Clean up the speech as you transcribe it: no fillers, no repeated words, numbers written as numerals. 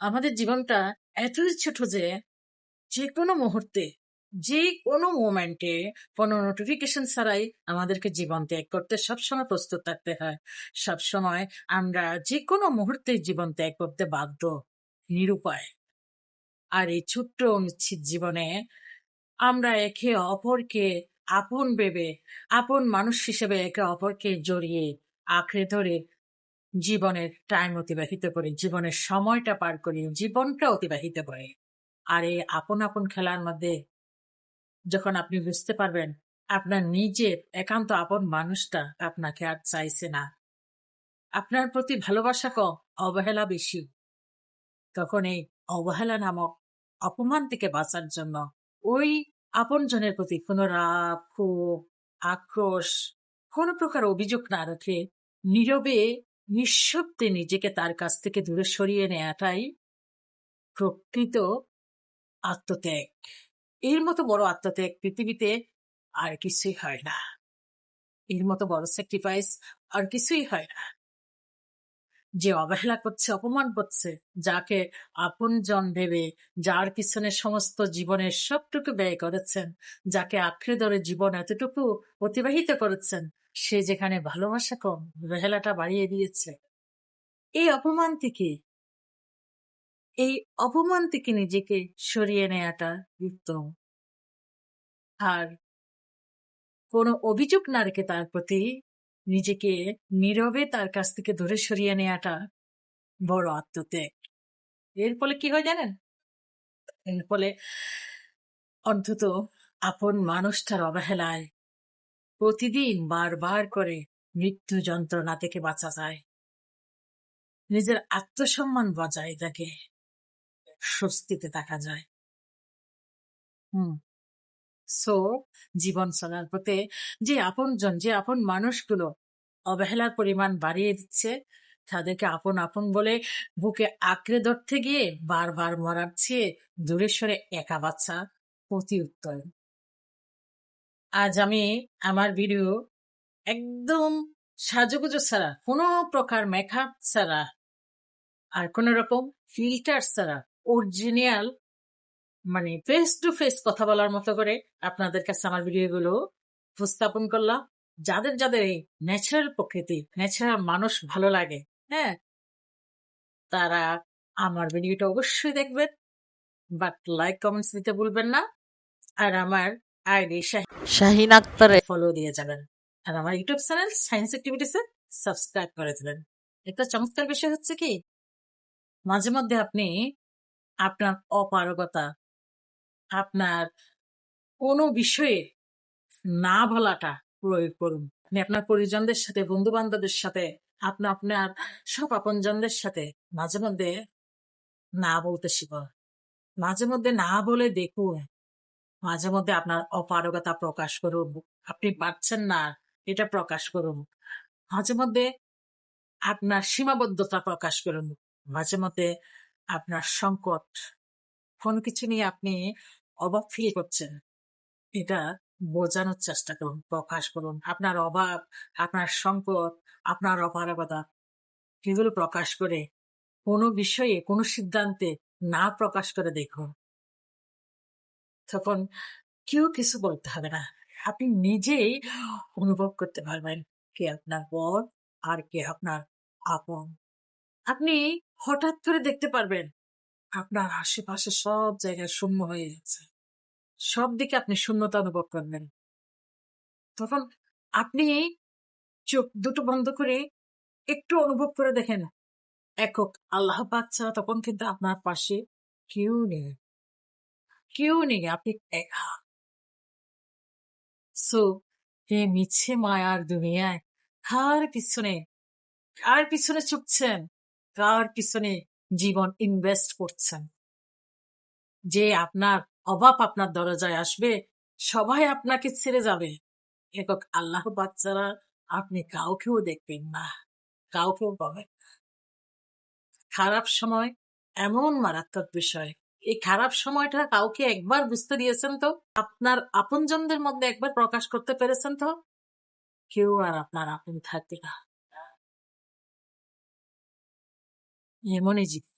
আমাদের জীবনটা এতই ছোট যে যে কোনো মুহূর্তে যে কোনো মোমেন্টে কোনো নোটিফিকেশন ছাড়াই আমাদেরকে জীবন ত্যাগ করতে সবসময় প্রস্তুত থাকতে হয়। সবসময় আমরা যে কোনো মুহূর্তে জীবন ত্যাগ করতে বাধ্য, নিরুপায়। আর এই ছোট্ট অনিশ্চিত জীবনে আমরা একে অপরকে আপন ভেবে, আপন মানুষ হিসেবে একে অপরকে জড়িয়ে আঁকড়ে ধরে জীবনের টাইম অতিবাহিত করি, জীবনের সময়টা পার করি, জীবনটা অতিবাহিত করি। আর এই আপন আপন খেলার মধ্যে যখন আপনি বুঝতে পারবেন আপনার নিজের একান্ত আপন মানুষটা আপনাকে আর চাইছে না, আপনার প্রতি ভালোবাসা কম, অবহেলা বেশি, তখন এই অবহেলা নামক অপমান থেকে বাঁচার জন্য ওই আপনজনের প্রতি কোনো রাগ, ক্ষোভ, আক্রোশ, কোনো প্রকার অভিযোগ না রেখে নীরবে নিঃশব্দে নিজেকে তার কাছ থেকে দূরে সরিয়ে নেওয়াটাই প্রকৃত আত্মত্যাগ। এর মতো বড় আত্মত্যাগ পৃথিবীতে আর কিছুই হয় না। এর মতো বড় স্যাক্রিফাইস আর কিছুই হয় না। যে অবহেলা করছে, অপমান করছে, যাকে আপনজন ভেবে, যার পিছনে সমস্ত জীবনের সবটুকু ব্যয় করেছেন, যাকে আঁকড়ে ধরে জীবন এতটুকু অতিবাহিত করেছেন, সে যেখানে ভালোবাসা কম, অবহেলাটা বাড়িয়ে দিয়েছে। এই অপমান থেকে এই অপমান থেকে নিজেকে সরিয়ে নেওয়াটা উত্তম। আর কোনো অভিযোগ না রেখে তার প্রতি নিজেকে নীরবে তার কাছ থেকে দূরে সরিয়ে নেওয়াটা বড় আত্মত্যাগ। এর ফলে কি হয় জানেন? এর ফলে অন্তত আপন মানুষটার অবহেলায় প্রতিদিন বারবার করে মৃত্যু যন্ত্রণা থেকে বাঁচা যায়, নিজের আত্মসম্মান বজায় থাকে, স্বস্তিতে থাকা যায়। সো জীবন চলার পথে যে আপনজন, যে আপন মানুষগুলো অবহেলার পরিমাণ বাড়িয়ে দিচ্ছে, তাদেরকে আপন আপন বলে বুকে আঁকড়ে ধরতে গিয়ে বারবার মরার চেয়ে দূরে সরে একা বাচ্চা অতি উত্তম। আজ আমি আমার ভিডিও একদম সাজুগুজু ছাড়া, কোনো প্রকার মেকআপ ছাড়া, আর কোন রকম ফিল্টার ছাড়া, অরিজিনাল মানে ফেস টু ফেস কথা বলার মতো করে আপনাদের কাছে আমার ভিডিওগুলো উপস্থাপন করলাম। যাদের যাদের এই ন্যাচারাল প্রকৃতি, ন্যাচারাল মানুষ ভালো লাগে, হ্যাঁ, তারা আমার ভিডিওটা অবশ্যই দেখবেন, বাট লাইক কমেন্টস দিতে ভুলবেন না। আর আমার আইডি শাহিন আক্তারে ফলো দিয়ে যাবেন। আর আমার ইউটিউব চ্যানেল সায়েন্স অ্যাক্টিভিটিসে সাবস্ক্রাইব করে দেবেন। একটা চমৎকার বিষয় হচ্ছে কি, মাঝে মধ্যে আপনি আপনার অপারগতা, আপনার কোনো বিষয়ে না বলাটা প্রয়োগ করুন। আপনি আপনার পরিজনদের সাথে, বন্ধু বান্ধবদের সাথে, আপনার সব আপনজনদের সাথে মাঝে মধ্যে না বলতে শিখুন। মাঝে মধ্যে না বলে দেখুন, মাঝে মধ্যে আপনার অপারগতা প্রকাশ করুন, আপনি পারছেন না এটা প্রকাশ করুন। মাঝে মধ্যে আপনার সীমাবদ্ধতা প্রকাশ করুন। মাঝে মধ্যে আপনার সংকট, কোনো কিছু নিয়ে আপনি অভাব ফিল করছেন, এটা বোঝানোর চেষ্টা করুন, প্রকাশ করুন। আপনার অভাব, আপনার সংকট, আপনার অপারগতা, এগুলো প্রকাশ করে কোনো বিষয়ে, কোনো সিদ্ধান্তে না প্রকাশ করে দেখুন। তখন কেউ কিছু বলতে হবে না, আপনি নিজেই অনুভব করতে পারবেন কে আপনার পর আর কে আপনার আপন। আপনি হঠাৎ করে দেখতে পারবেন আপনার আশেপাশে সব জায়গায় শূন্য হয়ে গেছে, সব দিকে আপনি শূন্যতা অনুভব করবেন। তখন আপনি চোখ দুটো বন্ধ করে একটু অনুভব করে দেখেন, একক আল্লাহ পাক ছাড়া তখন কিন্তু আপনার পাশে কেউ নেই, কেউ নেই, আপনি একা। সো এই মিছে মায়ার দুনিয়ায় কার পিছনে ছুটছেন, কার পিছনে জীবন ইনভেস্ট করছেন? যে আপনার অভাব আপনার দরজায় আসবে, সবাই আপনাকে ছেড়ে যাবে, একক আল্লাহ পাক ছাড়া আপনি কাউকেও দেখবেন না, কাউকেও পাবেন। খারাপ সময় এমন মারাত্মক বিষয়, এই খারাপ সময়টা কাউকে একবার বুঝতে দিয়েছেন তো, আপনার আপনজনদের মধ্যে একবার প্রকাশ করতে পেরেছেন তো, কেউ আর আপনার আপন থাকবে না। এমনই জীবন।